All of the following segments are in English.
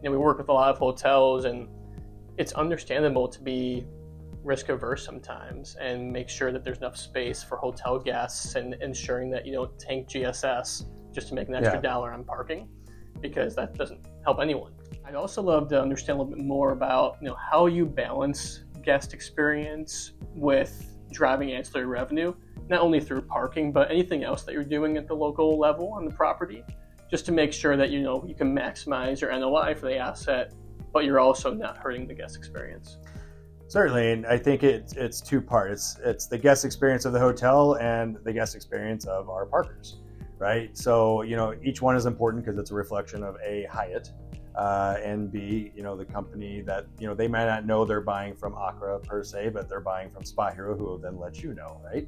we work with a lot of hotels, and it's understandable to be risk averse sometimes and make sure that there's enough space for hotel guests and ensuring that you don't tank GSS just to make an extra dollar on parking, because that doesn't help anyone. I'd also love to understand a little bit more about how you balance guest experience with driving ancillary revenue, not only through parking, but anything else that you're doing at the local level on the property, just to make sure that you can maximize your NOI for the asset, but you're also not hurting the guest experience. Certainly, and I think it's two parts. It's the guest experience of the hotel and the guest experience of our parkers, right? So, each one is important because it's a reflection of A, Hyatt, and B, the company that, they might not know they're buying from Ocra per se, but they're buying from Spot Hero, who will then let you know, right?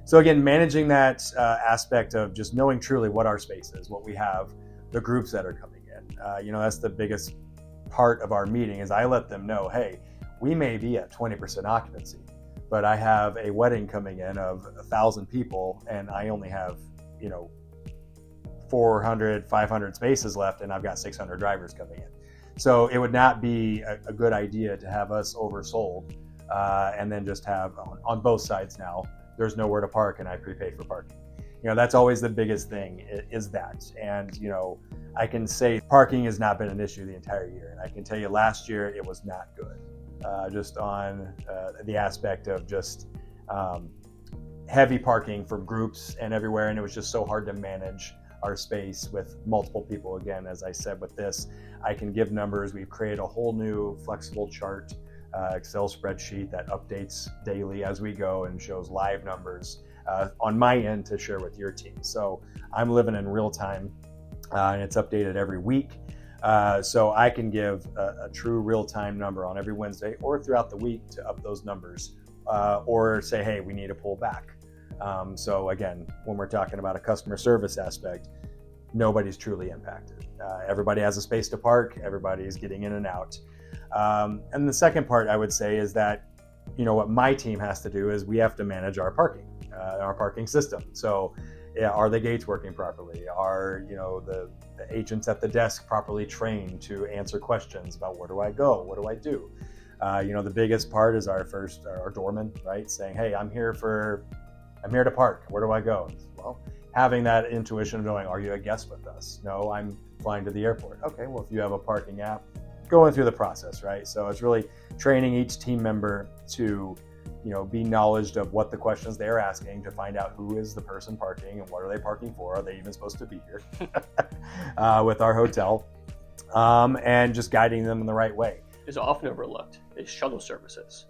So again, managing that aspect of just knowing truly what our space is, what we have, the groups that are coming in. That's the biggest part of our meeting is I let them know, hey, we may be at 20% occupancy, but I have a wedding coming in of 1,000 people and I only have, 400, 500 spaces left and I've got 600 drivers coming in. So it would not be a good idea to have us oversold and then just have on both sides now, there's nowhere to park and I prepay for parking. That's always the biggest thing is that. And, I can say parking has not been an issue the entire year. And I can tell you last year, it was not good. Just on the aspect of just heavy parking from groups and everywhere. And it was just so hard to manage our space with multiple people. Again, as I said, with this, I can give numbers. We've created a whole new flexible chart, Excel spreadsheet that updates daily as we go and shows live numbers on my end to share with your team. So I'm living in real time and it's updated every week. So I can give a true real-time number on every Wednesday or throughout the week to up those numbers or say, hey, we need to pull back. So again, when we're talking about a customer service aspect, nobody's truly impacted. Everybody has a space to park. Everybody's getting in and out. And the second part I would say is that, what my team has to do is we have to manage our parking system. So are the gates working properly? Are, the agents at the desk properly trained to answer questions about where do I go? What do I do? The biggest part is our doorman, right? Saying, hey, I'm here to park. Where do I go? Well, having that intuition of knowing, are you a guest with us? No, I'm flying to the airport. Okay, well, if you have a parking app, going through the process, right? So it's really training each team member to, be knowledgeable of what the questions they're asking to find out who is the person parking and what are they parking for? Are they even supposed to be here with our hotel? And just guiding them in the right way. Is often overlooked is shuttle services.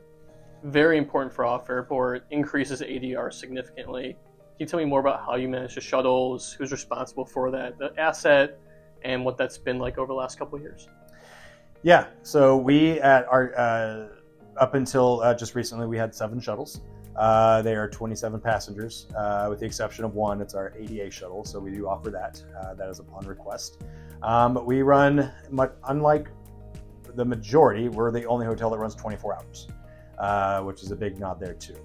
Very important for off-airport, increases ADR significantly. Can you tell me more about how you manage the shuttles, who's responsible for that, the asset, and what that's been like over the last couple of years? Yeah, so we at our up until just recently, we had 7 shuttles. They are 27 passengers, with the exception of one. It's our ADA shuttle, so we do offer that. That is upon request. But we run, unlike the majority, we're the only hotel that runs 24 hours, which is a big nod there too.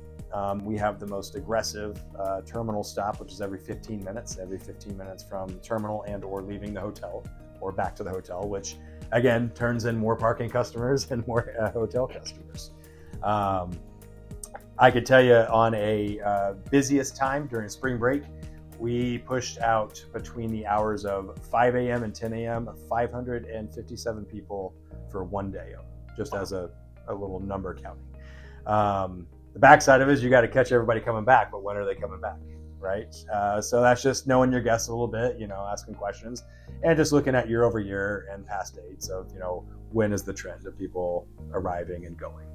We have the most aggressive terminal stop, which is every 15 minutes from terminal and or leaving the hotel or back to the hotel, which again turns in more parking customers and more hotel customers. I could tell you on a busiest time during spring break, we pushed out between the hours of 5 a.m. and 10 a.m. 557 people for one day, just as a little number counting. The backside of it is you got to catch everybody coming back, but when are they coming back, right? So that's just knowing your guests a little bit, asking questions and just looking at year over year and past dates of, when is the trend of people arriving and going.